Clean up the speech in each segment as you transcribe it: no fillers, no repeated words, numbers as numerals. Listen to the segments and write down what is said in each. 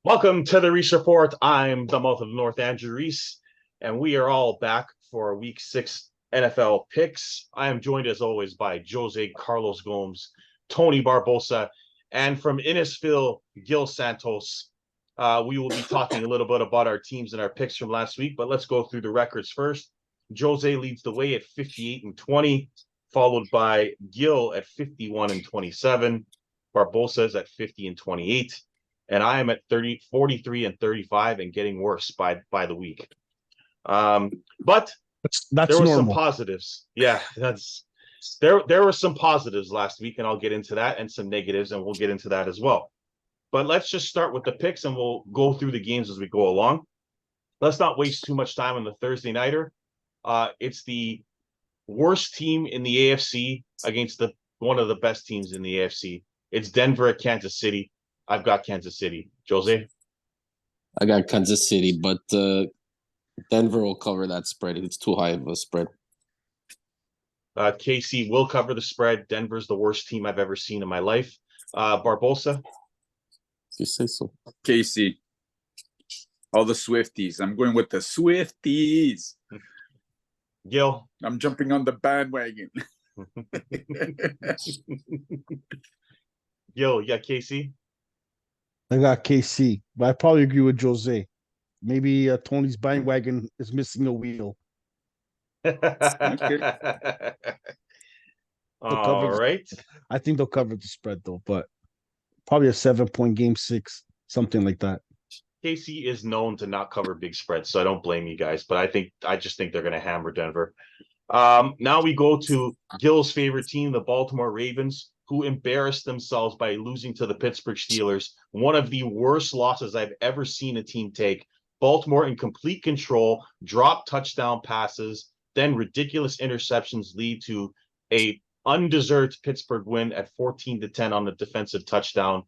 Welcome to the Reese Report. I'm the mouth of the North, Andrew Reese, and we are all back for Week 6 NFL picks. I am joined, as always, by Jose Carlos Gomes, Tony Barbosa, and from Innisfil, Gil Santos. We will be talking a little bit about our teams and our picks from last week, but let's go through the records first. Jose leads the way at 58-20, followed by Gil at 51-27. Barbosa is at 50-28. And I am at 43-35 and getting worse by the week. But That's there was some normal. positives. Yeah, there were some positives last week, and I'll get into that, and some negatives, and we'll get into that as well. But let's just start with the picks, and we'll go through the games as we go along. Let's not waste too much time on the Thursday nighter. It's the worst team in the AFC against one of the best teams in the AFC. It's Denver at Kansas City. I've got Kansas City. Jose? I got Kansas City, but Denver will cover that spread. It's too high of a spread. KC will cover the spread. Denver's the worst team I've ever seen in my life. Barbosa? If you say so. KC. All the Swifties. I'm going with the Swifties. Gil? I'm jumping on the bandwagon. Gil, you got KC? I got KC, but I probably agree with Jose. Maybe Tony's bandwagon is missing a wheel. All right. I think they'll cover the spread though, but probably a 7-point game 6, something like that. KC is known to not cover big spreads, so I don't blame you guys, but I just think they're going to hammer Denver. Now we go to Gil's favorite team, the Baltimore Ravens, who embarrassed themselves by losing to the Pittsburgh Steelers. One of the worst losses I've ever seen a team take. Baltimore in complete control, drop touchdown passes, then ridiculous interceptions lead to a undeserved Pittsburgh win at 14-10 on the defensive touchdown.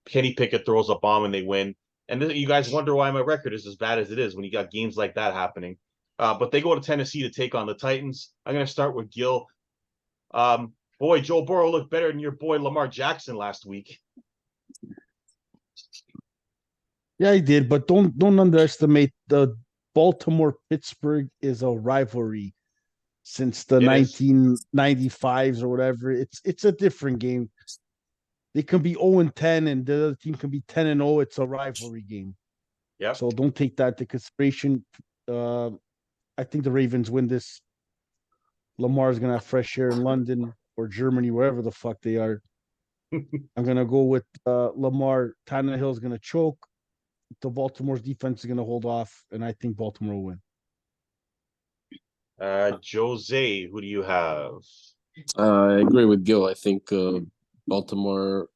Kenny Pickett throws a bomb and they win. And then you guys wonder why my record is as bad as it is when you got games like that happening. But they go to Tennessee to take on the Titans. I'm going to start with Gil. Boy, Joe Burrow looked better than your boy Lamar Jackson last week. Yeah, he did, but don't underestimate the Baltimore-Pittsburgh is a rivalry since the 1995s or whatever. It's a different game. They can be 0-10 and the other team can be 10-0. It's a rivalry game. Yeah. So don't take that into consideration. I think the Ravens win this. Lamar's gonna have fresh air in London or Germany, wherever the fuck they are. I'm gonna go with Lamar. Tannehill's gonna choke. The Baltimore's defense is gonna hold off, and I think Baltimore will win. Jose, who do you have? I agree with Gil. I think Baltimore,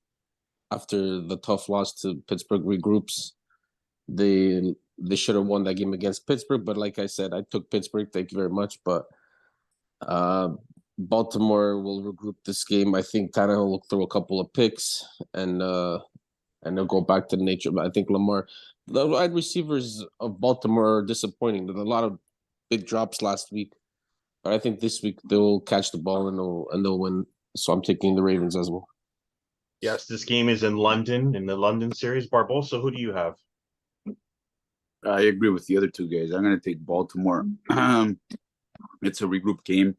after the tough loss to Pittsburgh, regroups. They should have won that game against Pittsburgh, but like I said, I took Pittsburgh. Thank you very much, but Baltimore will regroup this game. I think Tannehill will throw a couple of picks and they'll go back to nature. But I think Lamar, the wide receivers of Baltimore are disappointing. There's a lot of big drops last week, but I think this week they'll catch the ball and they'll win. So I'm taking the Ravens as well. Yes, this game is in London, in the London series. Barbosa, who do you have? I agree with the other two guys. I'm going to take Baltimore. It's a regroup game.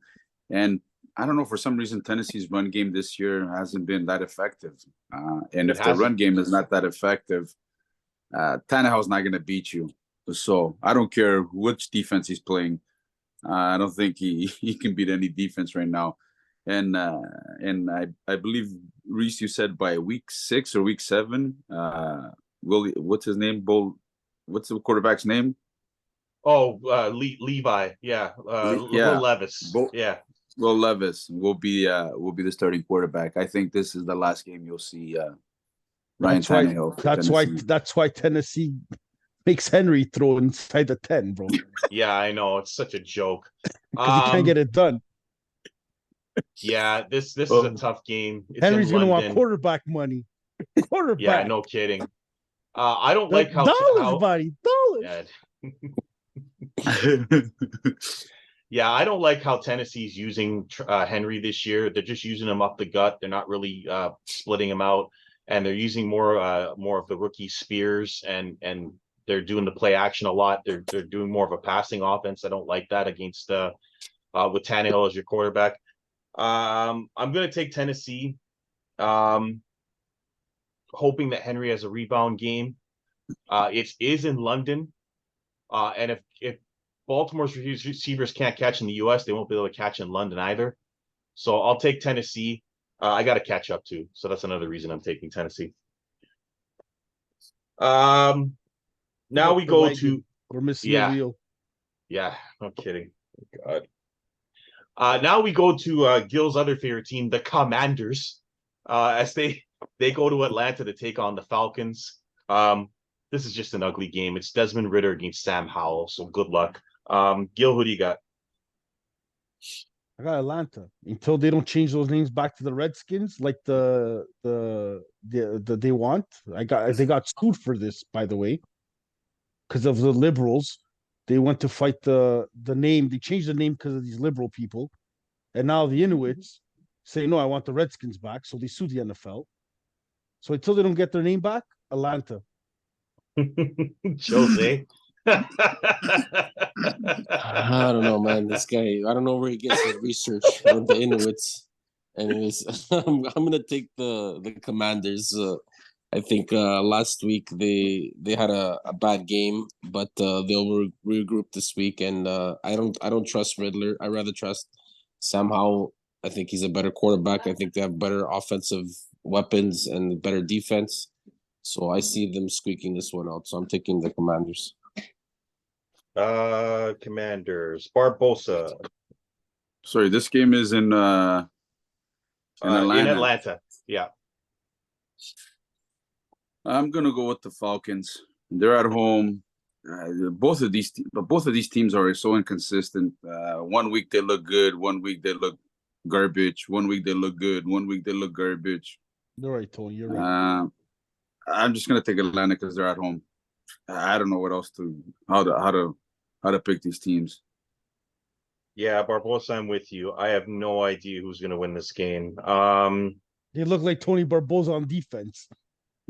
And I don't know, for some reason, Tennessee's run game this year hasn't been that effective. And if the run game is not that effective, Tannehill's not going to beat you. So I don't care which defense he's playing. I don't think he can beat any defense right now. And I believe, Reese, you said by week 6 or week 7, what's his name? What's the quarterback's name? Oh, Levi. Yeah. Will Levis. Will Levis will be the starting quarterback. I think this is the last game you'll see Ryan Tannehill. That's why Tennessee makes Henry throw inside the 10, bro. Yeah, I know. It's such a joke. Because he can't get it done. Yeah, this is a tough game. It's Henry's going to want quarterback money. Quarterback. Yeah, no kidding. I don't like how dollars. Yeah, I don't like how Tennessee's using Henry this year. They're just using him up the gut. They're not really splitting him out. and they're using more of the rookie Spears, and they're doing the play action a lot. They're doing more of a passing offense. I don't like that against with Tannehill as your quarterback. I'm gonna take Tennessee, hoping that Henry has a rebound game. It is in London, and if Baltimore's receivers can't catch in the U.S., they won't be able to catch in London either. So I'll take Tennessee. I got to catch up too, so that's another reason I'm taking Tennessee. Now we go to we're missing a wheel. Yeah, no kidding. Oh, God. Now we go to Gil's other favorite team, the Commanders, as they go to Atlanta to take on the Falcons. This is just an ugly game. It's Desmond Ridder against Sam Howell, so good luck. Gil, who do you got? I got Atlanta until they don't change those names back to the Redskins like the they want. They got sued for this, by the way, because of the liberals. They went to fight the name. They changed the name because of these liberal people, and now the Inuits say no. I want the Redskins back, so they sue the NFL. So until they don't get their name back, Atlanta. Jose. I don't know, man. This guy, I don't know where he gets his research on the Inuits. Anyways, I'm gonna take the Commanders. I think last week they had a bad game, but they'll regroup this week. And I don't trust Riddler. I rather trust Sam Howell. I think he's a better quarterback. I think they have better offensive weapons and better defense. So I see them squeaking this one out. So I'm taking the Commanders. Commanders. Barbosa. Sorry, this game is in Atlanta. In Atlanta. Yeah. I'm gonna go with the Falcons. They're at home. Both of these teams are so inconsistent. 1 week they look good, 1 week they look garbage. 1 week they look good, 1 week they look garbage. You're right, Tony. You're right. I'm just gonna take Atlanta because they're at home. I don't know what else how to pick these teams. Yeah, Barbosa, I'm with you. I have no idea who's going to win this game. They look like Tony Barbosa on defense.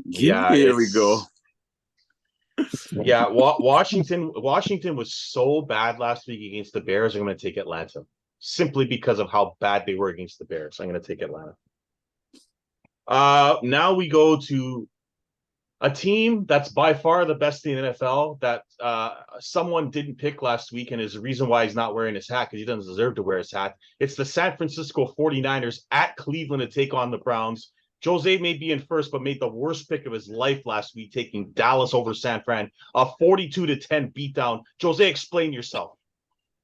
Yeah, here we go. Yeah, Washington was so bad last week against the Bears. I'm going to take Atlanta simply because of how bad they were against the Bears. I'm going to take Atlanta. Now we go to a team that's by far the best in the NFL that someone didn't pick last week, and is the reason why he's not wearing his hat, because he doesn't deserve to wear his hat. It's the San Francisco 49ers at Cleveland to take on the Browns. Jose may be in first, but made the worst pick of his life last week, taking Dallas over San Fran, a 42-10 beatdown. Jose, explain yourself.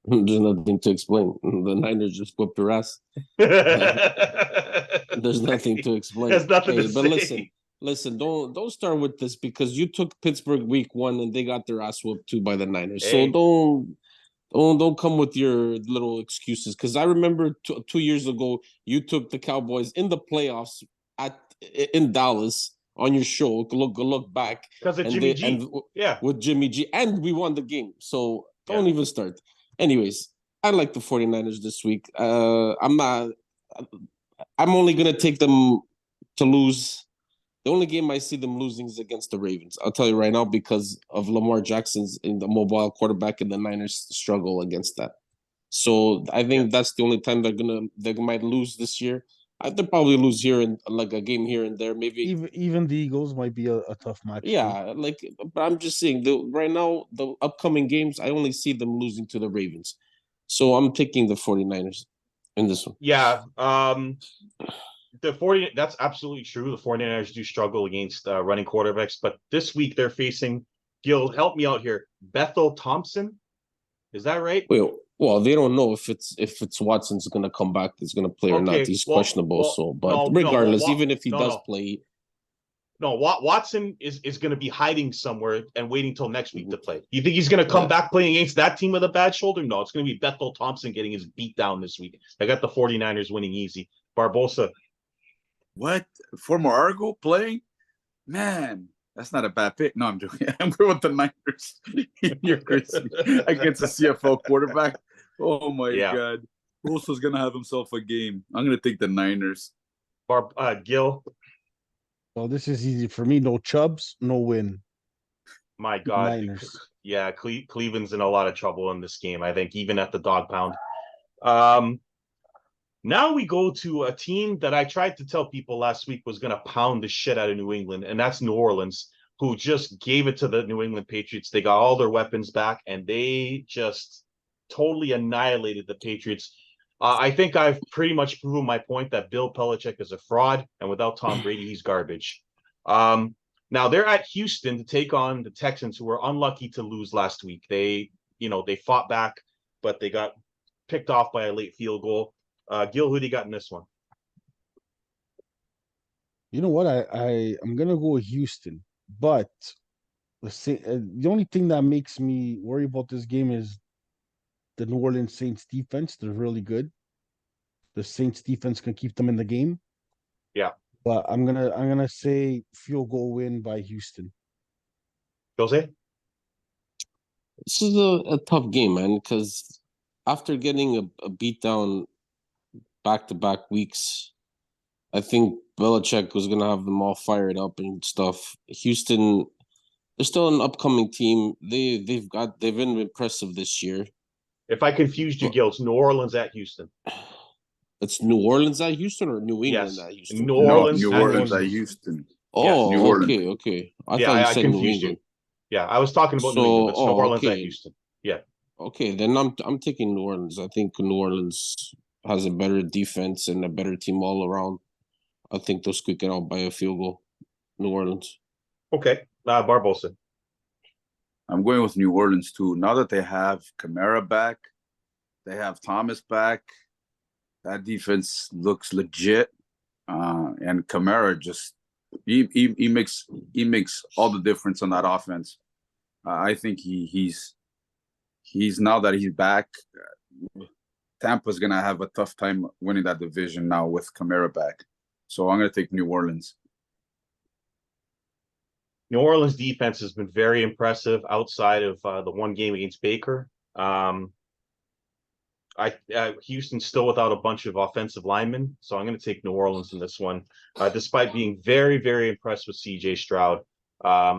There's nothing to explain. The Niners just whipped their ass. There's nothing to explain. There's nothing to but say. Listen, don't start with this, because you took Pittsburgh week 1 and they got their ass whooped too by the Niners. Hey. So don't come with your little excuses, because I remember 2 years ago you took the Cowboys in the playoffs in Dallas on your show. Look back Because of Jimmy G. Yeah, with Jimmy G, and we won the game. So don't even start. Anyways, I like the 49ers this week. I'm only gonna take them to lose. The only game I see them losing is against the Ravens. I'll tell you right now, because of Lamar Jackson's in the mobile quarterback, and the Niners struggle against that. So I think that's the only time they might lose this year. They'll probably lose here and like a game here and there, maybe. Even the Eagles might be a tough match. Yeah, but I'm just saying, right now, the upcoming games, I only see them losing to the Ravens. So I'm taking the 49ers in this one. Yeah. That's absolutely true. The 49ers do struggle against running quarterbacks, but this week they're facing, Gil, help me out here, Bethel Thompson. Is that right? Well, they don't know if it's Watson's going to come back, is going to play or not. He's questionable. Regardless, even if he does play. No, Watson is going to be hiding somewhere and waiting till next week to play. You think he's going to come back playing against that team with a bad shoulder? No, it's going to be Bethel Thompson getting his beat down this week. I got the 49ers winning easy. Barbosa. What? Former Argo playing? Man, that's not a bad pick. No, I'm joking. I'm going with the Niners. You're crazy. Against a CFL quarterback. Oh my God. Bosa's gonna have himself a game. I'm gonna take the Niners. Gil. Well, this is easy for me. No Chubbs, no win. My God. Niners. Yeah, Cleveland's in a lot of trouble in this game, I think, even at the dog pound. Um, Now we go to a team that I tried to tell people last week was going to pound the shit out of New England, and that's New Orleans, who just gave it to the New England Patriots. They got all their weapons back, and they just totally annihilated the Patriots. I think I've pretty much proven my point that Bill Belichick is a fraud, and without Tom Brady, he's garbage. Now they're at Houston to take on the Texans, who were unlucky to lose last week. They fought back, but they got picked off by a late field goal. Gil, who do you got in this one? You know what? I'm gonna go with Houston, but the only thing that makes me worry about this game is the New Orleans Saints defense. They're really good. The Saints defense can keep them in the game. Yeah. But I'm gonna say field goal win by Houston. Jose? This is a tough game, man, because after getting a beatdown back-to-back weeks, I think Belichick was gonna have them all fired up and stuff. Houston, they're still an upcoming team. They've been impressive this year. If I confused you, Gil, it's New Orleans at Houston. It's New Orleans at Houston or New England Yes. at Houston? New No, Orleans New at Orleans at Houston. Houston. Oh, New Orleans. okay. I Yeah, thought you I said New confused you. England. Yeah, I was talking about New So, England, but it's New Orleans at okay. Houston. Okay, then I'm taking New Orleans. I think New Orleans has a better defense and a better team all around. I think they'll squeak it out by a field goal. New Orleans. Okay. Barbosa. I'm going with New Orleans too. Now that they have Kamara back, they have Thomas back. That defense looks legit, and Kamara just he makes all the difference on that offense. I think he's now that he's back. Tampa's gonna have a tough time winning that division now with Kamara back. So I'm gonna take New Orleans. New Orleans defense has been very impressive outside of the one game against Baker. Houston's still without a bunch of offensive linemen, so I'm going to take New Orleans in this one. Despite being very, very impressed with CJ Stroud,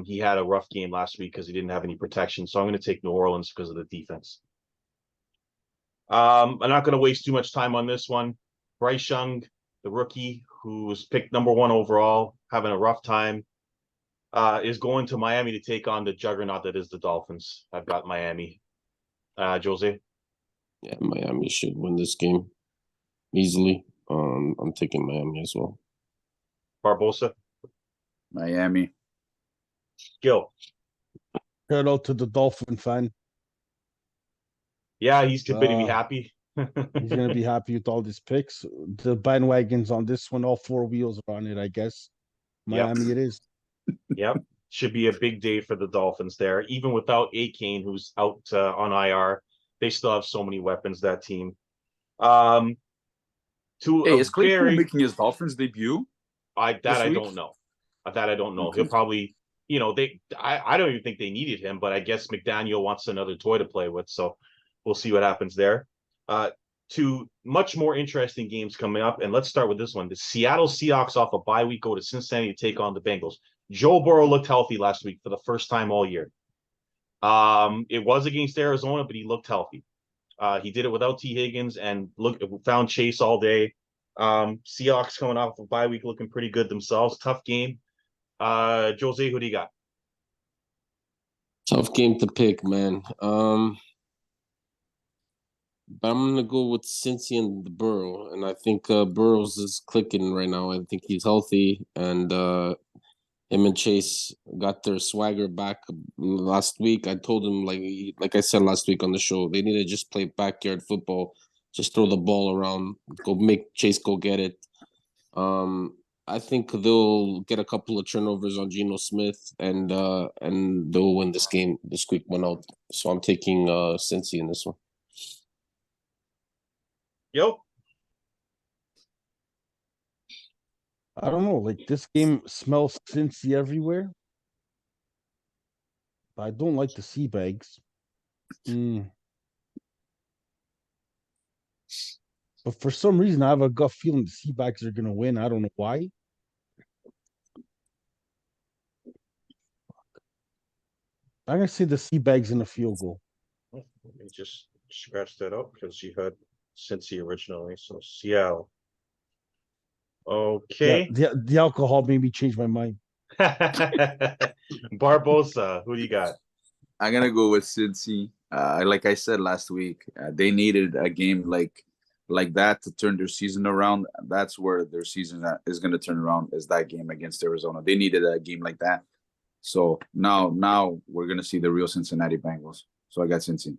he had a rough game last week because he didn't have any protection. So I'm going to take New Orleans because of the defense. I'm not going to waste too much time on this one. Bryce Young, the rookie who was picked number 1 overall, having a rough time, is going to Miami to take on the juggernaut that is the Dolphins. I've got Miami. Jose? Yeah, Miami should win this game easily. I'm taking Miami as well. Barbosa? Miami. Gil? Shout out to the Dolphin fan. Yeah, he's going to be happy. He's gonna be happy with all these picks. The bandwagons on this one, all 4 wheels are on it, I guess. Miami, it is. Yep. Should be a big day for the Dolphins there. Even without Akane, who's out on IR, they still have so many weapons, that team. Hey, is Claypool making his Dolphins debut? I don't know. That I don't know. Okay. He'll probably, I don't even think they needed him, but I guess McDaniel wants another toy to play with, so we'll see what happens there. 2 much more interesting games coming up, and let's start with this one. The Seattle Seahawks off a bye week go to Cincinnati to take on the Bengals. Joe Burrow looked healthy last week for the first time all year. It was against Arizona, but he looked healthy. He did it without T. Higgins and found Chase all day. Seahawks coming off a bye week looking pretty good themselves. Tough game. Jose, who do you got? Tough game to pick, man. But I'm gonna go with Cincy and the Burrow, and I think Burrows is clicking right now. I think he's healthy, and him and Chase got their swagger back last week. I told him, like I said last week on the show, they need to just play backyard football, just throw the ball around, go make Chase go get it. I think they'll get a couple of turnovers on Geno Smith, and they'll win this game. The squeak went out, so I'm taking Cincy in this one. Yo. I don't know. Like, this game smells Cincy everywhere. But I don't like the sea bags. But for some reason, I have a gut feeling the sea bags are gonna win. I don't know why. I'm gonna say the Seabags in the field goal. Let me just scratch that up because you had Cincy originally. So Seattle. Yeah, Okay. the alcohol made me change my mind. Barbosa, who do you got? I'm gonna go with Cincy. Like I said last week, they needed a game like that to turn their season around. That's where their season is gonna turn around. Is that game against Arizona? They needed a game like that. So now we're gonna see the real Cincinnati Bengals. So I got Cincy.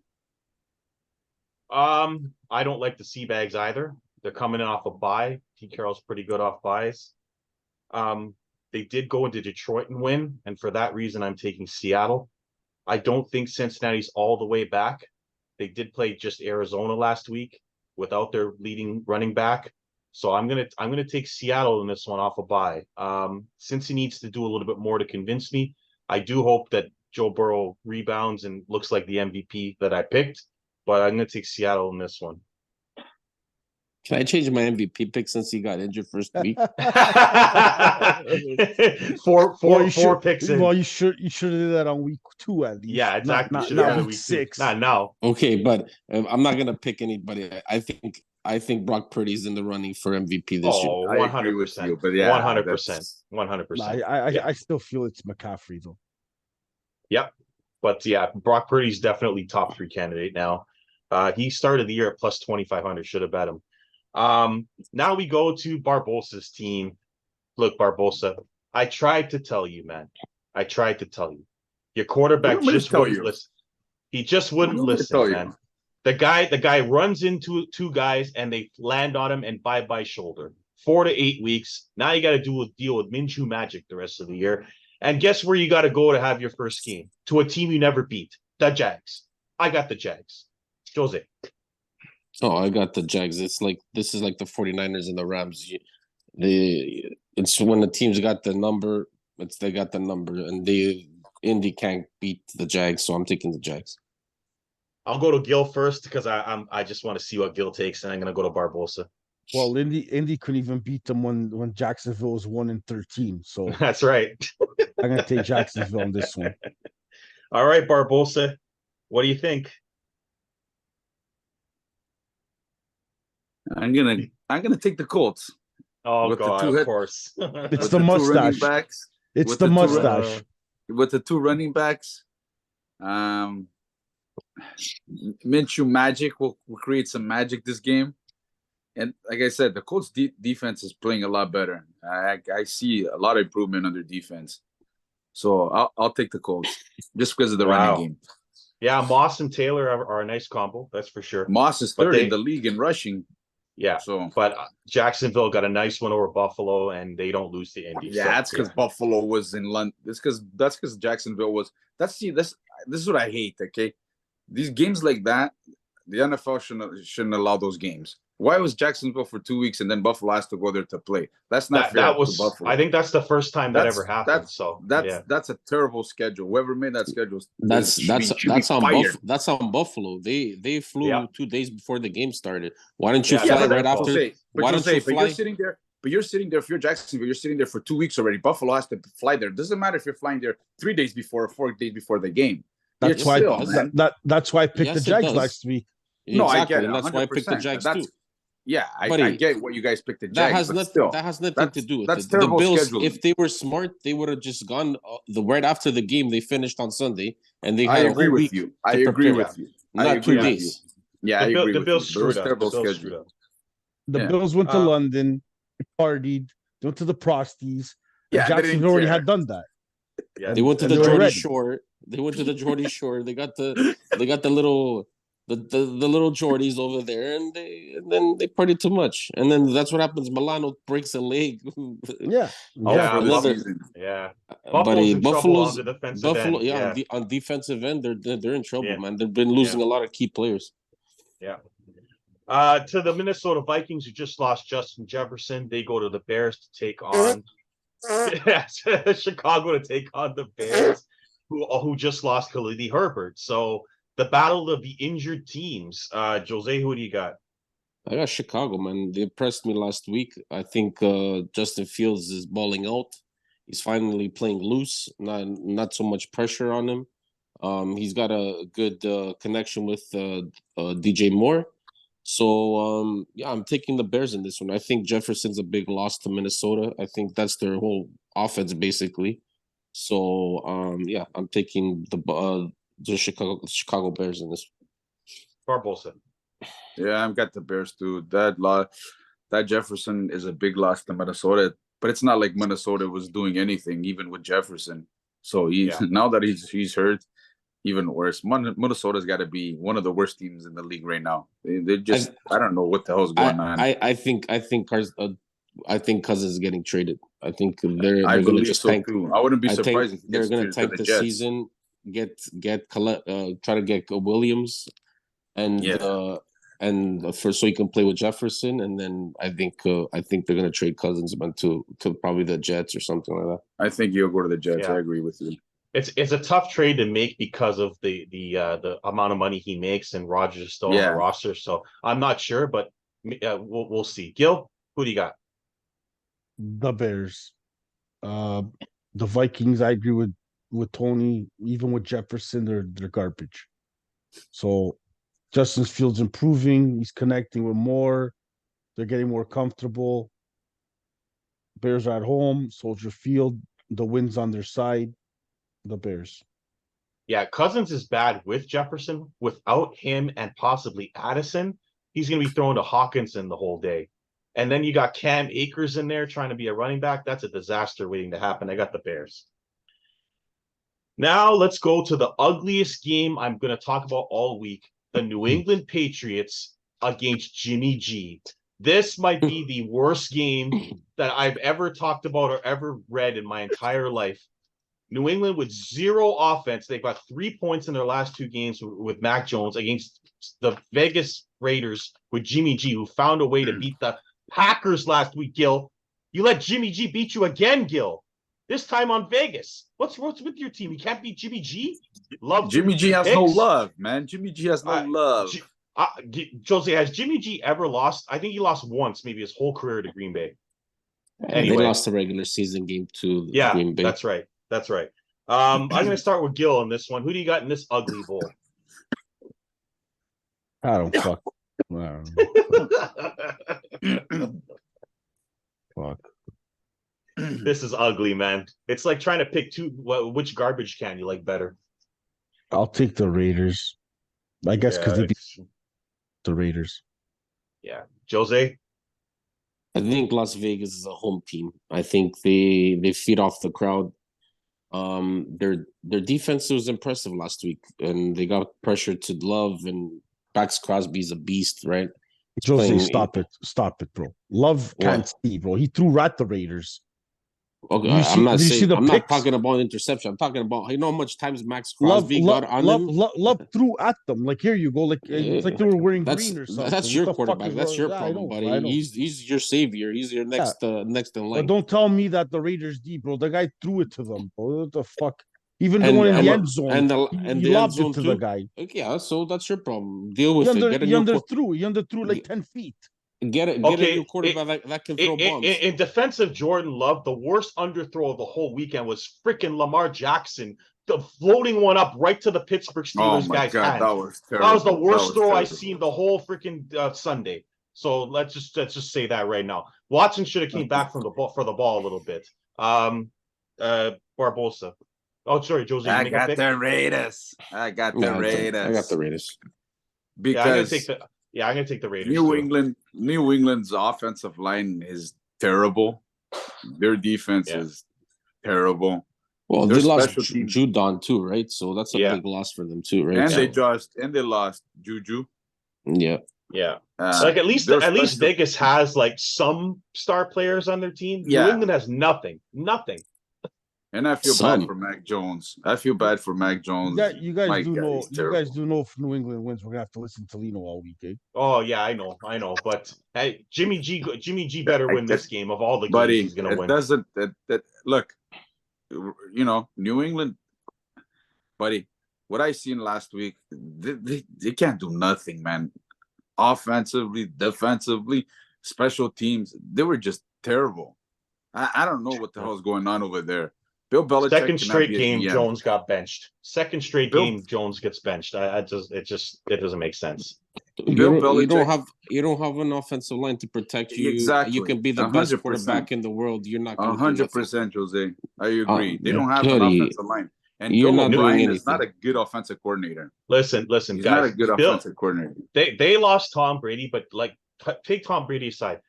I don't like the Seabags either. They're coming in off a bye. Pete Carroll's pretty good off buys. They did go into Detroit and win, and for that reason, I'm taking Seattle. I don't think Cincinnati's all the way back. They did play just Arizona last week without their leading running back. So I'm gonna take Seattle in this one off a bye. Since he needs to do a little bit more to convince me, I do hope that Joe Burrow rebounds and looks like the MVP that I picked. But I'm gonna take Seattle in this one. Can I change my MVP pick since he got injured first week? four picks in. Well, you should have did that on week 2 at least. Yeah, exactly. Not, Should not, have not been week week 6. 6. Not now. Okay, but I'm not gonna pick anybody. I think Brock Purdy's in the running for MVP this year. Oh, I agree with 100%. you, but yeah, 100%. 100%. I still feel it's McCaffrey though. Yep. But yeah, Brock Purdy's definitely top 3 candidate now. He started the year at plus 2,500. Should have bet him. Now we go to Barbosa's team. Look, Barbosa, I tried to tell you, man. I tried to tell you. Your quarterback just wouldn't listen. He just wouldn't listen, man. The guy runs into 2 guys and they land on him and bye-bye shoulder. 4 to 8 weeks. Now you got to deal with Minshew magic the rest of the year. And guess where you got to go to have your first game? To a team you never beat, the Jags. I got the Jags. Jose. Oh, I got the Jags. This is like the 49ers and the Rams. It's when the teams got the number, they got the number, and Indy can't beat the Jags, so I'm taking the Jags. I'll go to Gil first because I just want to see what Gil takes, and I'm gonna go to Barbosa. Well, Indy couldn't even beat them when Jacksonville was 1-13. So That's right. I'm gonna take Jacksonville on this one. All right, Barbosa. What do you think? I'm gonna take the Colts. Oh With the God, two of hit- course. It's With the two running mustache. backs. It's with the the two mustache. With the 2 running backs, Minshew magic will create some magic this game. And like I said, the Colts defense is playing a lot better. I see a lot of improvement on their defense. So I'll take the Colts just because of the running game. Yeah, Moss and Taylor are a nice combo, that's for sure. Moss is third in the league in rushing. Yeah, so but Jacksonville got a nice one over Buffalo, and they don't lose to Indy. Yeah, that's because Buffalo was in London. That's because Jacksonville was. This is what I hate. Okay, these games like that, the NFL shouldn't allow those games. Why was Jacksonville for 2 weeks and then Buffalo has to go there to play? That's not fair to Buffalo. I think that's the first time that ever happened. That's a terrible schedule. Whoever made that schedule, that's on Buffalo. They flew 2 days before the game started. Why didn't you fly right after? Why don't you fly? But you're sitting there. If you're Jacksonville, you're sitting there for 2 weeks already. Buffalo has to fly there. Doesn't matter if you're flying there 3 days before or 4 days before the game. That's why I picked the Jags last week. No, exactly. I get it. And that's why I picked the Jags too. Yeah, I get what you guys picked the Jags. That has nothing to do with it. The Bills, if they were smart, they would have just gone right after the game. They finished on Sunday, and they had a whole week. I agree with you. Not 2 days. Yeah, the Bills screwed up. The Bills went to London, partied, went to the Prosties. Yeah, Jacksonville already had done that. Yeah, they went to the Geordie Shore. They went to the Geordie Shore. They got the little. The little Geordies over there, and then they partied too much, and then that's what happens. Milano breaks a leg. Yeah. Buffalo's Buffalo. On defensive end, they're in trouble, man. They've been losing a lot of key players. Yeah. To the Minnesota Vikings, who just lost Justin Jefferson, they go to the Bears to take on Chicago to take on the Bears, who just lost Khalil Herbert. So. The battle of the injured teams. Jose, who do you got? I got Chicago, man. They impressed me last week. I think Justin Fields is balling out. He's finally playing loose. Not so much pressure on him. He's got a good connection with DJ Moore. So yeah, I'm taking the Bears in this one. I think Jefferson's a big loss to Minnesota. I think that's their whole offense basically. So yeah, I'm taking the Chicago Bears in this. Barbosa. Yeah, I've got the Bears too. That Jefferson is a big loss to Minnesota, but it's not like Minnesota was doing anything even with Jefferson. So now that he's hurt, even worse. Minnesota's got to be one of the worst teams in the league right now. They're just I don't know what the hell's going on. I think Cousins is getting traded. I think they're I going to believe just so tank. too. I wouldn't be I surprised if think they're going to tank the Jets. season. Try to get Williams, and so he can play with Jefferson, and then I think they're going to trade Cousins to probably the Jets or something like that. I think you'll go to the Jets. Yeah. I agree with you. It's a tough trade to make because of the amount of money he makes, and Rodgers is still on the roster. So I'm not sure, but we'll see. Gil, who do you got? The Bears. The Vikings, I agree with Tony. Even with Jefferson, they're garbage. So Justin Fields improving. He's connecting with more. They're getting more comfortable. Bears are at home. Soldier Field. The wind's on their side. The Bears. Yeah, Cousins is bad with Jefferson. Without him and possibly Addison, he's going to be throwing to Hawkinson the whole day. And then you got Cam Akers in there trying to be a running back. That's a disaster waiting to happen. I got the Bears. Now let's go to the ugliest game I'm going to talk about all week. The New England Patriots against Jimmy G. This might be the worst game that I've ever talked about or ever read in my entire life. New England with zero offense. They've got 3 points in their last 2 games with Mac Jones against the Vegas Raiders with Jimmy G, who found a way to beat the Packers last week, Gil. You let Jimmy G beat you again, Gil. This time on Vegas. What's with your team? You can't beat Jimmy G? Jimmy G has no love, man. Jimmy G has no love. Jose, has Jimmy G ever lost? I think he lost once, maybe his whole career to Green Bay. Anyway. They lost the regular season game to Green Bay. That's right. That's right. I'm going to start with Gil on this one. Who do you got in this ugly bowl? I don't fuck. Fuck. This is ugly, man. It's like trying to pick which garbage can you like better. I'll take the Raiders. I guess because they beat the Raiders. Yeah. Jose? I think Las Vegas is a home team. I think they feed off the crowd. Their defense was impressive last week, and they got pressure to Love, and Max Crosby's a beast, right? Jose, stop it, bro. Love can't see, bro. He threw at the Raiders. Okay, I'm not talking about interception. I'm talking about how much times Max Crosby got on him. Love threw at them. Like, here you go. Like it's like they were wearing green or something. That's your quarterback. That's your problem, buddy. He's your savior. He's your next in line. But don't tell me that the Raiders D, bro. The guy threw it to them, bro. What the fuck? Even the one in the end zone, and he lobbed it to the guy. Yeah, so that's your problem. Deal with it. He underthrew like 10 feet. Get a new quarterback that can throw bombs. In defense of Jordan Love, the worst underthrow of the whole weekend was freaking Lamar Jackson, floating one up right to the Pittsburgh Steelers guy's hand. That was terrible. That was the worst throw I've seen the whole freaking Sunday. So let's just say that right now. Watson should have came back from the ball for the ball a little bit. Barbosa. Oh, sorry, Jose. I got the Raiders. I got the Raiders. Because I'm gonna take the Raiders. New England's offensive line is terrible. Their defense is terrible. Well, they lost Judon too, right? So that's a big loss for them too, right? And they lost Juju. Yeah. Yeah. Like at least Vegas has like some star players on their team. New England has nothing. And I feel bad for Mac Jones. You guys do know if New England wins, we're gonna have to listen to Lino all week, eh? Oh yeah, I know. But hey, Jimmy G better win this game of all the games he's gonna win. Look, New England, buddy. What I seen last week, they can't do nothing, man. Offensively, defensively, special teams, they were just terrible. I don't know what the hell's going on over there. Bill Belichick Second cannot straight be a game, GM. Jones got benched. Second straight Bill- game, Jones gets benched. It doesn't make sense. Bill You don't Belichick- have an offensive line to protect you. Exactly. You can be the best 100%. quarterback in the world. You're not going to do nothing. 100%, Jose. I agree. They don't have Jody, an offensive line. And you're Bill not doing O'Brien is not a anything. good offensive coordinator. Listen, He's not a guys. good Bill, offensive coordinator. they lost Tom Brady, but like take Tom Brady aside.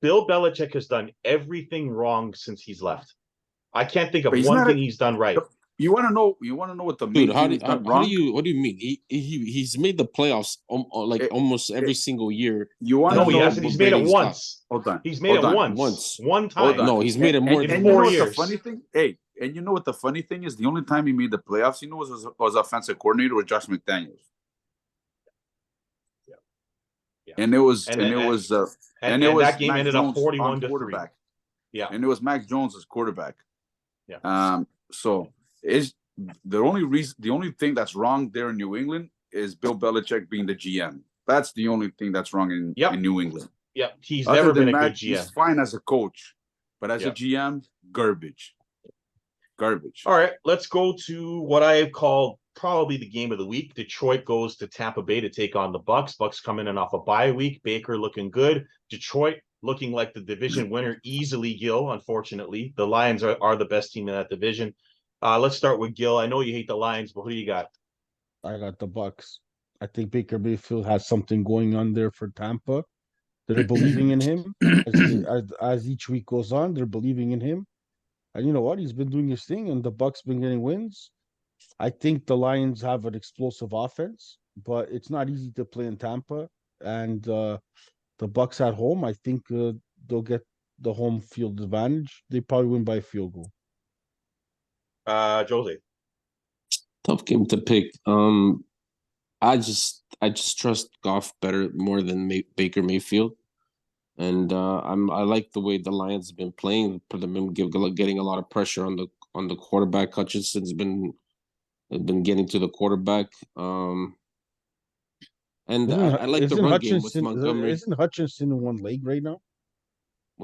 Bill Belichick has done everything wrong since he's left. I can't think of But he's one not thing he's done right. You want to know? You want to know what the main Dude, thing he's done wrong? what do you mean? He's made the playoffs almost every single year. You want No, to he know? hasn't. He's made it Brady's got- once. Hold on. He's made it once. One Hold time. on. No, he's made it more in than you know 4 what years. the funny thing? Hey, and you know what the funny thing is? The only time he made the playoffs, you know, was offensive coordinator with Josh McDaniels. Yeah. And it was And that game Mac ended Jones up 41 on to 3. quarterback. Yeah. And it was Mac Jones as quarterback. Yeah. So is the only thing that's wrong there in New England is Bill Belichick being the GM. That's the only thing that's wrong in New England. Yeah. He's Other never than been a that, good GM. he's fine as a coach, but as Yeah. a GM, garbage. Garbage. All right, let's go to what I call probably the game of the week. Detroit goes to Tampa Bay to take on the Bucks. Bucks coming in off a bye week. Baker looking good. Detroit looking like the division winner easily, Gil, unfortunately. The Lions are the best team in that division. Let's start with Gil. I know you hate the Lions, but who do you got? I got the Bucks. I think Baker Mayfield has something going on there for Tampa. They're believing in him as each week goes on. They're believing in him, and you know what? He's been doing his thing, and the Bucks been getting wins. I think the Lions have an explosive offense, but it's not easy to play in Tampa. And the Bucks at home, I think they'll get the home field advantage. They probably win by a field goal. Jose. Tough game to pick. I just trust Goff more than Baker Mayfield, and I like the way the Lions have been playing. For them getting a lot of pressure on the quarterback. Hutchinson's been getting to the quarterback. And I like the run game with Montgomery. Isn't Hutchinson in one leg right now?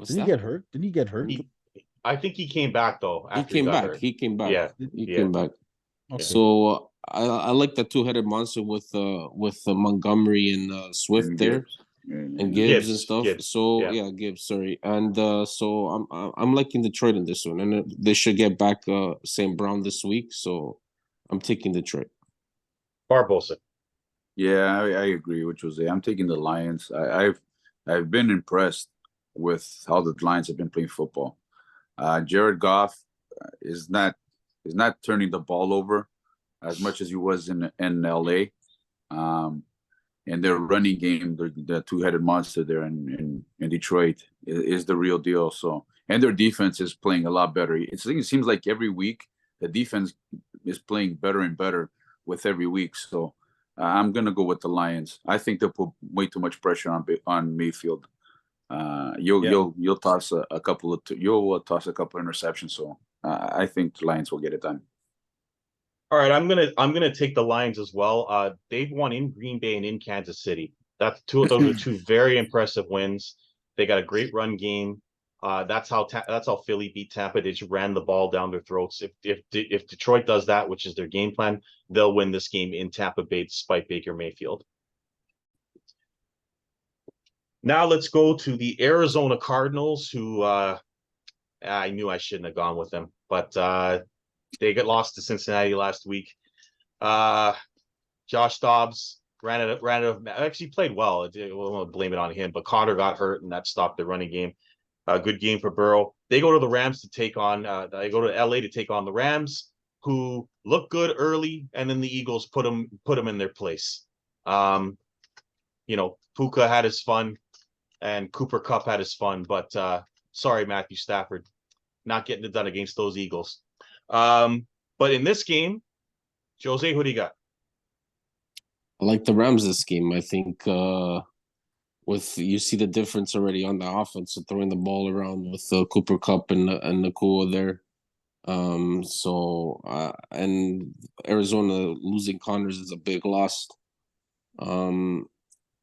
Did he get hurt? Did he get hurt? I think he came back though. He came back. He came back. Yeah, he came back. Okay. So I like the two-headed monster with Montgomery and Swift And there, Gibbs. Yeah. and Gibbs and stuff. Gibbs, So yeah. Gibbs. Sorry, and so I'm liking Detroit in this one, and they should get back St. Brown this week. So I'm taking Detroit. Barbosa. Yeah, I agree with Jose. I'm taking the Lions. I've been impressed with how the Lions have been playing football. Jared Goff is not turning the ball over as much as he was in LA. And their running game, the two-headed monster there in Detroit is the real deal. So, and their defense is playing a lot better. It seems like every week the defense is playing better and better with every week. So I'm gonna go with the Lions. I think they'll put way too much pressure on Mayfield. You'll toss a couple of interceptions. So I think the Lions will get it done. All right, I'm gonna take the Lions as well. They've won in Green Bay and in Kansas City. Those are two very impressive wins. They got a great run game. That's how Philly beat Tampa. They just ran the ball down their throats. If Detroit does that, which is their game plan, they'll win this game in Tampa Bay despite Baker Mayfield. Now let's go to the Arizona Cardinals, who I knew I shouldn't have gone with them, but they got lost to Cincinnati last week. Josh Dobbs ran it. Actually played well. I won't blame it on him, but Connor got hurt, and that stopped the running game. Good game for Burrow. They go to the Rams to take on. They go to LA to take on the Rams, who look good early, and then the Eagles put them in their place. Puka had his fun, and Cooper Kupp had his fun, but sorry, Matthew Stafford, not getting it done against those Eagles. But in this game, Jose, who do you got? I like the Rams this game. I think you see the difference already on the offense, so throwing the ball around with Cooper Kupp and Nakua there. And Arizona losing Connors is a big loss.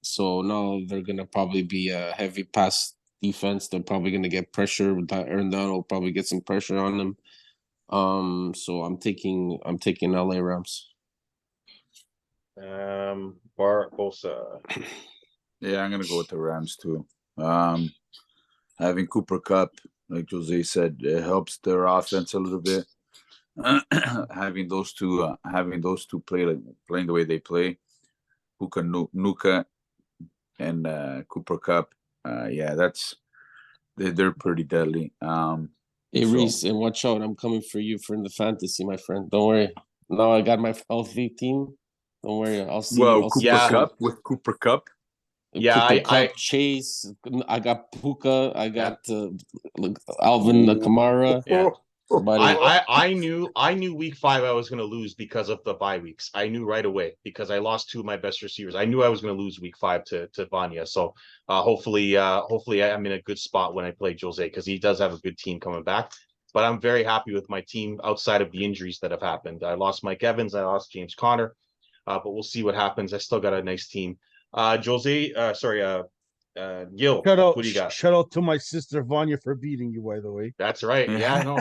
So now they're gonna probably be a heavy pass defense. They're probably gonna get pressure. Aaron Donald will probably get some pressure on them. So I'm taking LA Rams. Barbosa. Yeah, I'm gonna go with the Rams too. Having Cooper Cup, like Jose said, it helps their offense a little bit. Having those two playing the way they play, Nuka and Cooper Cup. Yeah, they're pretty deadly. Hey So- Reese, and watch out! I'm coming for you for the fantasy, my friend. Don't worry. Now I got my healthy team. Don't worry. I'll see. well, I'll Cooper see Yeah. you soon. Cup with Cooper Cup. Yeah, Cooper I- Cup, Chase. I got Puka. I got Alvin Kamara. Yeah. Buddy. I knew week 5 I was going to lose because of the bye weeks. I knew right away because I lost 2 of my best receivers. I knew I was going to lose week 5 to Vania. So hopefully I'm in a good spot when I play Jose because he does have a good team coming back. But I'm very happy with my team outside of the injuries that have happened. I lost Mike Evans, I lost James Conner, but we'll see what happens. I still got a nice team. Gil, who do you got? Shout out to my sister Vanya for beating you, by the way. That's right. Yeah, no,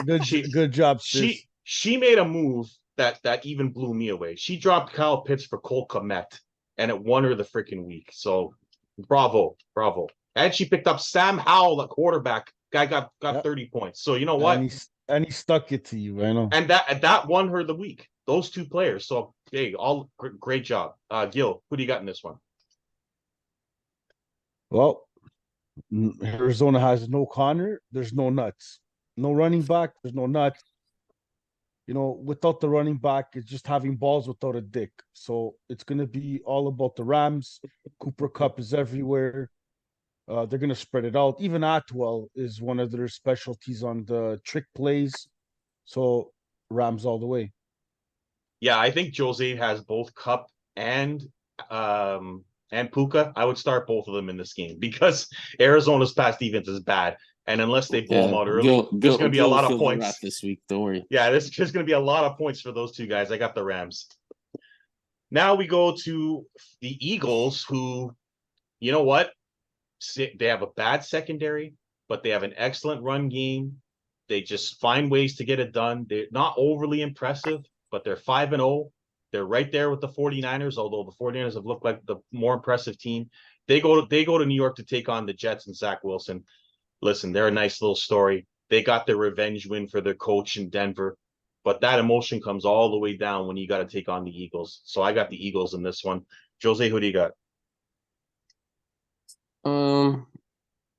Good job, sis. she made a move that even blew me away. She dropped Kyle Pitts for Cole Kmet, and it won her the freaking week. So bravo. And she picked up Sam Howell, the quarterback. Guy got Yep. 30 points. So you know what? And he stuck it to you, I know. And that won her the week. Those 2 players. So hey, all great job. Gil, who do you got in this one? Well, Arizona has no Connor. There's no nuts. No running back. There's no nuts. Without the running back, it's just having balls without a dick. So it's going to be all about the Rams. Cooper Cup is everywhere. They're going to spread it out. Even Atwell is one of their specialties on the trick plays. So Rams all the way. Yeah, I think Jose has both Cup and Puka. I would start both of them in this game because Arizona's pass defense is bad, and unless they blow them out early, there's going to be a lot of points this week. Don't worry. Yeah, there's going to be a lot of points for those 2 guys. I got the Rams. Now we go to the Eagles, who, you know what? They have a bad secondary, but they have an excellent run game. They just find ways to get it done. They're not overly impressive, but they're 5-0. They're right there with the 49ers, although the 49ers have looked like the more impressive team. They go to New York to take on the Jets and Zach Wilson. Listen, they're a nice little story. They got their revenge win for their coach in Denver, but that emotion comes all the way down when you got to take on the Eagles. So I got the Eagles in this one. Jose, who do you got?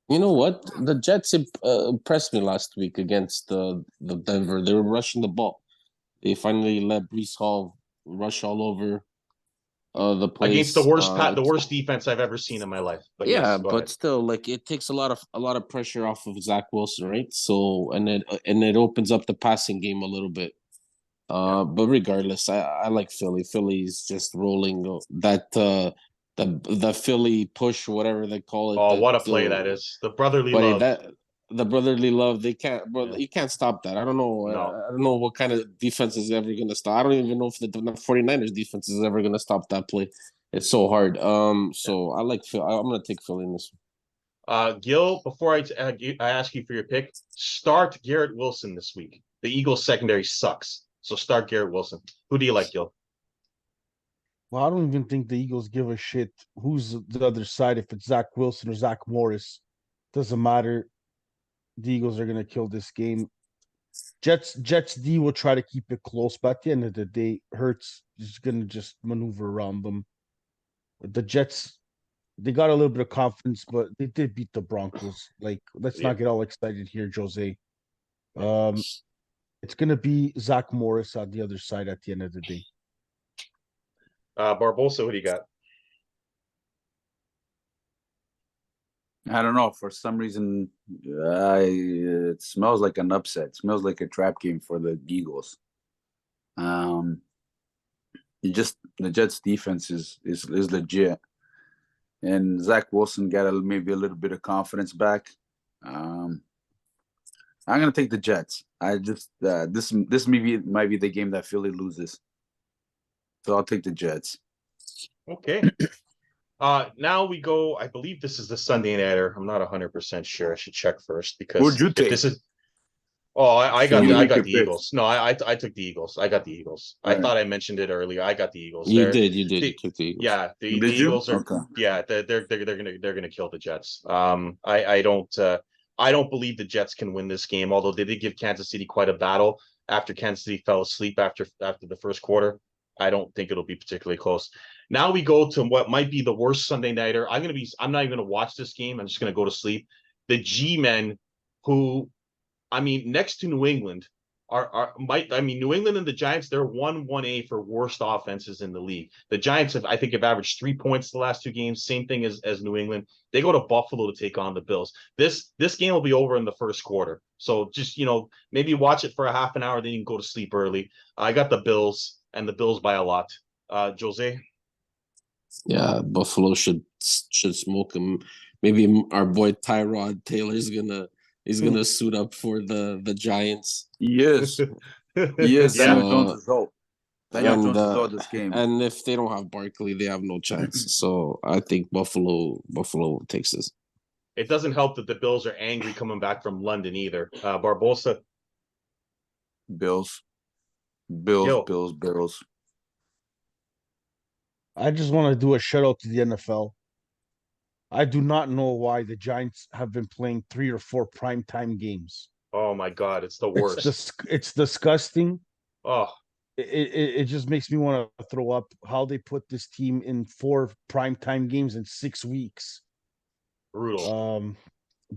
You know what? The Jets impressed me last week against the Denver. They were rushing the ball. They finally let Brees Hall rush all over the place against the worst defense I've ever seen in my life. But yeah, yes, but still, like it takes a lot of pressure off of Zach Wilson, right? So and it opens up the passing game a little bit. But regardless, I like Philly. Philly's just rolling the Philly push, whatever they call it. Oh, what a play that is! The brotherly But love. the brotherly love, they can't, bro. You can't stop that. I don't know. No. I don't know what kind of defense is ever going to stop. I don't even know if the 49ers defense is ever going to stop that play. It's so hard. So I like Phil. I'm going to take Philly in this one. Gil, before I ask you for your pick, start Garrett Wilson this week. The Eagles secondary sucks, so start Garrett Wilson. Who do you like, Gil? Well, I don't even think the Eagles give a shit who's the other side. If it's Zach Wilson or Zach Morris, doesn't matter. The Eagles are gonna kill this game. Jets D will try to keep it close, but at the end of the day, Hurts is gonna just maneuver around them. The Jets, they got a little bit of confidence, but they did beat the Broncos. Like, let's not get all excited here, Jose. It's gonna be Zach Morris on the other side at the end of the day. Barbosa, who do you got? I don't know. For some reason, it smells like an upset. It smells like a trap game for the Eagles. The Jets defense is legit, and Zach Wilson got maybe a little bit of confidence back. I'm gonna take the Jets. I just this might be the game that Philly loses, so I'll take the Jets. Okay. Now we go. I believe this is the Sunday Nighter. I'm not 100% sure. I should check first because Who'd you take? this is. Oh, I got You the like your the picks. Eagles. No, I took the Eagles. I got the Eagles. I All right. thought I mentioned it earlier. I got the Eagles. You did, you The, took the Eagles. yeah, the Did you? Eagles are Okay. yeah, they're gonna kill the Jets. I don't believe the Jets can win this game, although they did give Kansas City quite a battle after Kansas City fell asleep after the first quarter. I don't think it'll be particularly close. Now we go to what might be the worst Sunday nighter. I'm not even gonna watch this game. I'm just gonna go to sleep. The G-men, who I mean, next to New England New England and the Giants, they're 1-1A for worst offenses in the league. The Giants have averaged 3 points the last two games, same thing as New England. They go to Buffalo to take on the Bills. This game will be over in the first quarter. So just maybe watch it for a half an hour, then you can go to sleep early. I got the Bills and the Bills by a lot. Jose? Yeah, Buffalo should smoke him. Maybe our boy Tyrod Taylor's gonna suit up for the Giants. Yes. Yes, Yeah. Daniel Jones is out. Daniel And Jones is out this game. and if they don't have Barkley, they have no chance. So I think Buffalo takes this. It doesn't help that the Bills are angry coming back from London either. Barbosa, Bills. Bills, Gil. Bills, Bills. I just want to do a shout out to the NFL. I do not know why the Giants have been playing 3 or 4 primetime games. Oh my God, it's the worst. It's disgusting. Oh, It just makes me want to throw up how they put this team in 4 primetime games in 6 weeks. brutal.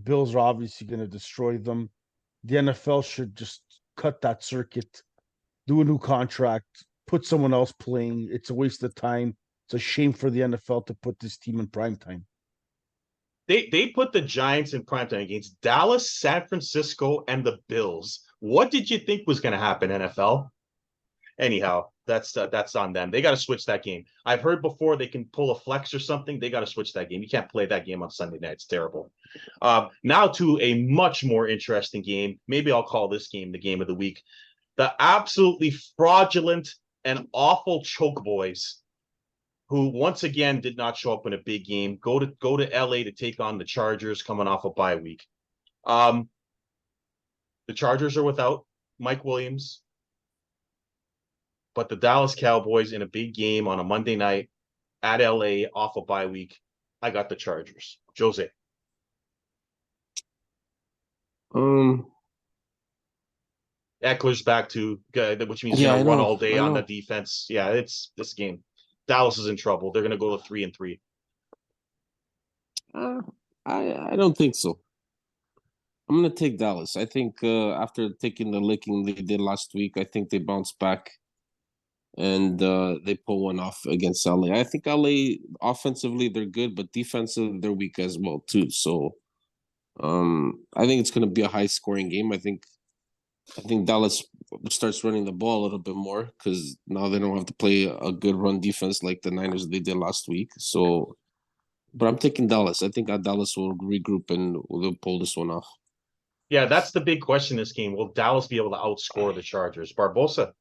Bills are obviously going to destroy them. The NFL should just cut that circuit, do a new contract, put someone else playing. It's a waste of time. It's a shame for the NFL to put this team in primetime. They put the Giants in primetime against Dallas, San Francisco, and the Bills. What did you think was going to happen, NFL? Anyhow, that's on them. They got to switch that game. I've heard before they can pull a flex or something. They got to switch that game. You can't play that game on Sunday night. It's terrible. Now to a much more interesting game. Maybe I'll call this game the game of the week. The absolutely fraudulent and awful Choke Boys, who once again did not show up in a big game, go to LA to take on the Chargers coming off a bye week. The Chargers are without Mike Williams, but the Dallas Cowboys in a big game on a Monday night at LA off a bye week. I got the Chargers. Jose. Eckler's back to which means Yeah, gonna I run know, all day I on the know. defense. Yeah, it's this game. Dallas is in trouble. They're gonna go to 3-3. I don't think so. I'm gonna take Dallas. I think after taking the licking they did last week, I think they bounce back and they pull one off against LA. I think LA offensively they're good, but defensive they're weak as well too. So I think it's gonna be a high scoring game. I think Dallas starts running the ball a little bit more because now they don't have to play a good run defense like the Niners they did last week. So, but I'm taking Dallas. I think Dallas will regroup and they'll pull this one off. Yeah, that's the big question this game. Will Dallas be able to outscore the Chargers? Barbosa.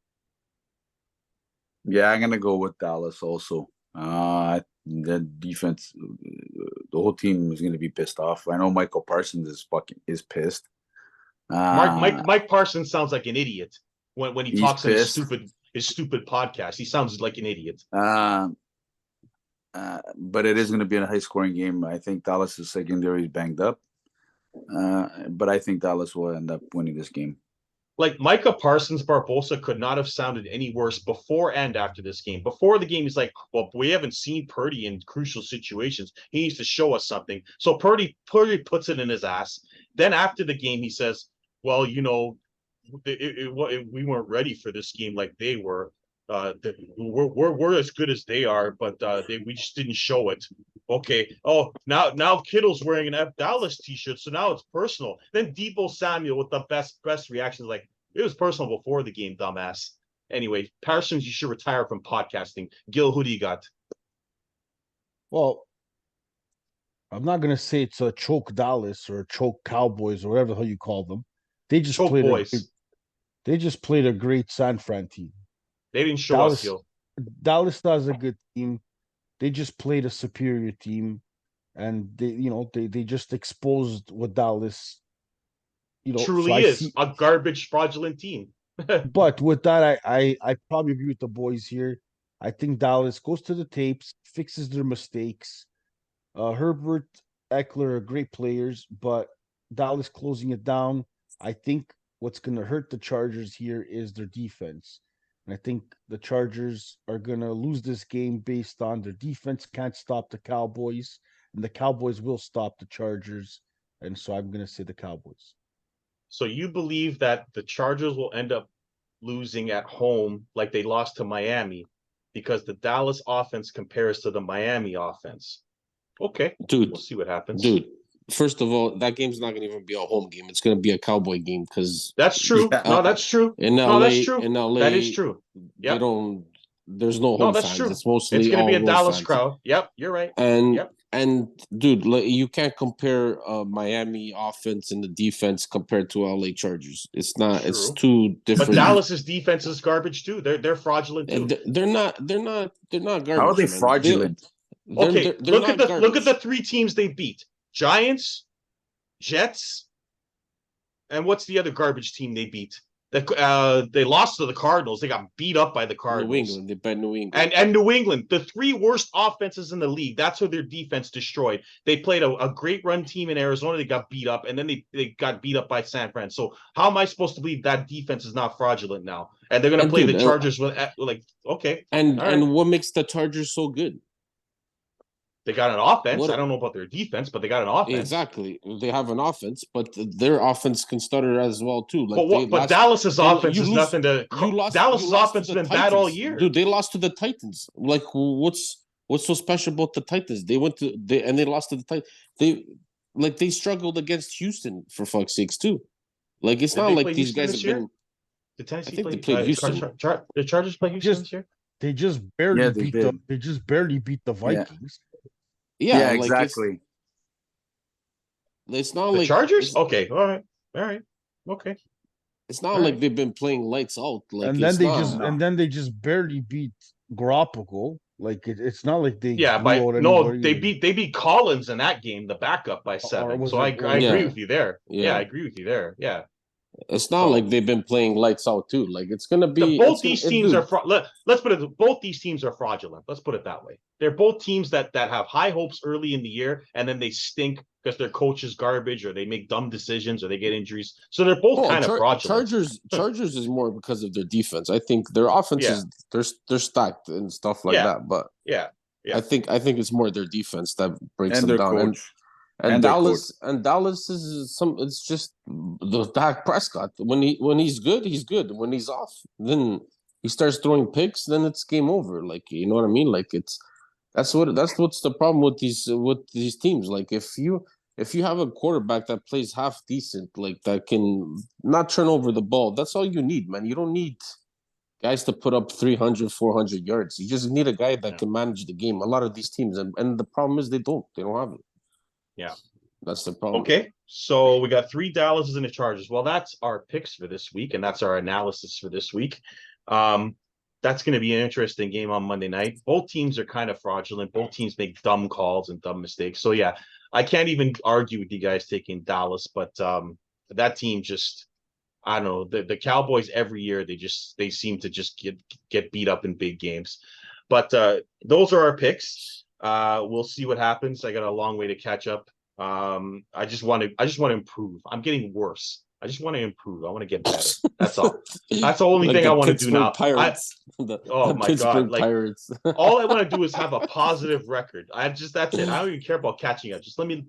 Yeah, I'm gonna go with Dallas also. The defense, the whole team is gonna be pissed off. I know Michael Parsons is pissed. Mike Parsons sounds like an idiot when he He's talks on pissed. his stupid podcast. He sounds like an idiot. But it is going to be a high scoring game. I think Dallas' secondary is banged up. But I think Dallas will end up winning this game. Like Micah Parsons, Barbosa could not have sounded any worse before and after this game. Before the game, he's like, well, we haven't seen Purdy in crucial situations. He needs to show us something. So Purdy puts it in his ass. Then after the game, he says, well, we weren't ready for this game like they were. We're as good as they are, but we just didn't show it. Okay. Oh, now Kittle's wearing an F Dallas t-shirt, so now it's personal. Then Debo Samuel with the best reactions, like it was personal before the game, dumbass. Anyway, Parsons, you should retire from podcasting. Gil, who do you got? Well, I'm not gonna say it's a choke Dallas or a choke Cowboys or whatever the hell you call them. They just Choke played boys. they just played a great San Fran team. They didn't show us, Gil. Dallas does a good team. They just played a superior team, and they just exposed what Dallas, you know, so Truly I is see. a garbage fraudulent team. But with that, I probably agree with the boys here. I think Dallas goes to the tapes, fixes their mistakes. Herbert, Eckler are great players, but Dallas closing it down. I think what's going to hurt the Chargers here is their defense. And I think the Chargers are going to lose this game based on their defense can't stop the Cowboys, and the Cowboys will stop the Chargers. And so I'm going to say the Cowboys. So you believe that the Chargers will end up losing at home like they lost to Miami because the Dallas offense compares to the Miami offense. Okay, Dude, we'll see what happens. dude. First of all, that game's not gonna even be a home game. It's gonna be a Cowboy game because That's true. Yeah. No, that's true. in No, LA, that's true. in LA, That is true. they Yep. don't. There's no No, home that's fans. true. It's mostly It's going to all be a road Dallas fans. crowd. Yep, you're right. And Yep. and dude, like, you can't compare Miami offense and the defense compared to LA Chargers. It's not. It's True. too different. But Dallas's defense is garbage too. They're fraudulent too. And they're not garbage. How are they man. fraudulent? Okay, They're look at not the look at the garbage. three teams they beat: Giants, Jets, and what's the other garbage team they beat? They lost to the Cardinals. They got beat up by the Cardinals. New England. They bet New England. And New England, the three worst offenses in the league. That's who their defense destroyed. They played a great run team in Arizona. They got beat up, and then they got beat up by San Fran. So how am I supposed to believe that defense is not fraudulent now? And they're going to And play dude, the Chargers with like, okay, and all right. and what makes the Chargers so good? They got an offense. What- I don't know about their defense, but they got an offense. Exactly. They have an offense, but their offense can stutter as well too. Like But Dallas's they- offense you is lose- nothing to. Dallas's you lost to offense has the been bad all Titans. year. Dude, they lost to the Titans. Like, what's so special about the Titans? They lost to the Titans. They struggled against Houston for fuck's sakes too. Like, it's Did not they like play these Houston guys this have year? been. Did Tennessee I think play, they played Houston. The Chargers play Houston Just- this year? They just barely Yeah, they beat did. the. They just barely beat the Vikings. Yeah, like, exactly. It's not The like Chargers? It's, Okay, all right, okay. it's not All like right. they've been playing lights out. Like, And then it's they not. just No. and then they just barely beat Garoppolo. Like it's not like they Yeah, blew out no, anybody. they beat Collins in that game, the backup by 7. was So I it- agree Yeah. with you there. Yeah. Yeah. I agree with you there. Yeah. It's not So- like they've been playing lights out too. Like, it's gonna be Both it's gonna- these it- teams dude, are let's put it both these teams are fraudulent. Let's put it that way. They're both teams that have high hopes early in the year and then they stink because their coach is garbage or they make dumb decisions or they get injuries. So they're both Oh, kind of fraudulent. Chargers is more because of their defense. I think their offense Yeah. is they're stacked and stuff like Yeah. that. But Yeah. Yeah. I think it's more their defense that breaks And them their down. coach. And and their Dallas is it's just the Dak Prescott. When he's good, he's good. When he's off, then he starts throwing picks, then it's game over. Like, you know what I mean? Like, that's what's the problem with these teams. Like, if you have a quarterback that plays half decent, like that can not turn over the ball, that's all you need, man. You don't need guys to put up 300, 400 yards. You just need a guy that can manage the game. A lot of these teams, and the problem is they don't have it. Yeah. That's the problem. Okay, so we got 3 Dallases and the Chargers. Well, that's our picks for this week, and that's our analysis for this week. That's going to be an interesting game on Monday night. Both teams are kind of fraudulent. Both teams make dumb calls and dumb mistakes. So yeah, I can't even argue with you guys taking Dallas, but that team just, I don't know, the Cowboys every year they seem to just get beat up in big games. But those are our picks. We'll see what happens. I got a long way to catch up. I just want to improve. I'm getting worse. I just want to improve. I want to get better. That's all. That's the only thing I want to do now. Pirates. Oh the my Pittsburgh God, like, Pirates. all I want to do is have a positive record. That's it. I don't even care about catching up. Just let me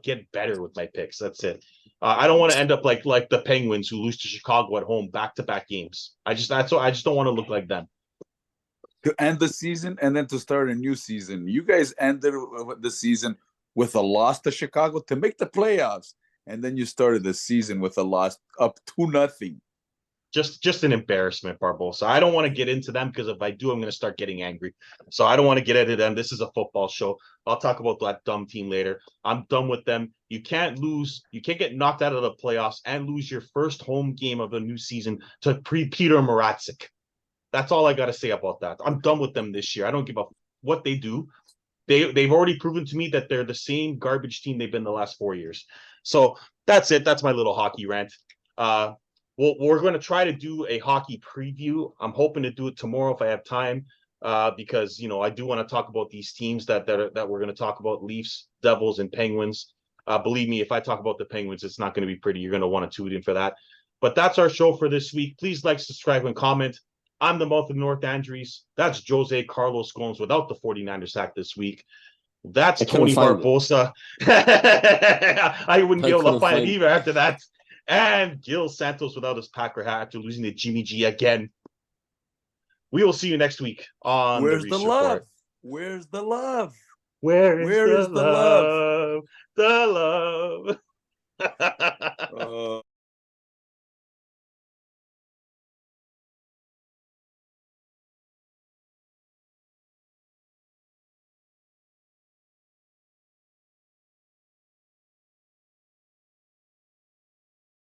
get better with my picks. That's it. I don't want to end up like the Penguins who lose to Chicago at home back-to-back games. I just don't want to look like them. To end the season and then to start a new season. You guys ended the season with a loss to Chicago to make the playoffs, and then you started the season with a loss up 2-0. Just an embarrassment, Barbosa. I don't want to get into them because if I do, I'm going to start getting angry. So I don't want to get into them. This is a football show. I'll talk about that dumb team later. I'm done with them. You can't lose. You can't get knocked out of the playoffs and lose your first home game of the new season to Peter Mrazek. That's all I got to say about that. I'm done with them this year. I don't give a what they do. They've already proven to me that they're the same garbage team they've been the last 4 years. So That's it. That's my little hockey rant. We're going to try to do a hockey preview. I'm hoping to do it tomorrow if I have time, because I do want to talk about these teams that we're going to talk about: Leafs, Devils, and Penguins. Believe me, if I talk about the Penguins, it's not going to be pretty. You're going to want to tune in for that. But that's our show for this week. Please like, subscribe, and comment. I'm the mouth of North Andrews. That's Jose Carlos Gomes without the 49er sack this week. That's Tony Barbosa. I wouldn't be able to find it either after that. And Gil Santos without his Packer hat after losing to Jimmy G again. We will see you next week on Where's the the Reese love? Report. Where's the love? Where is the love? The love.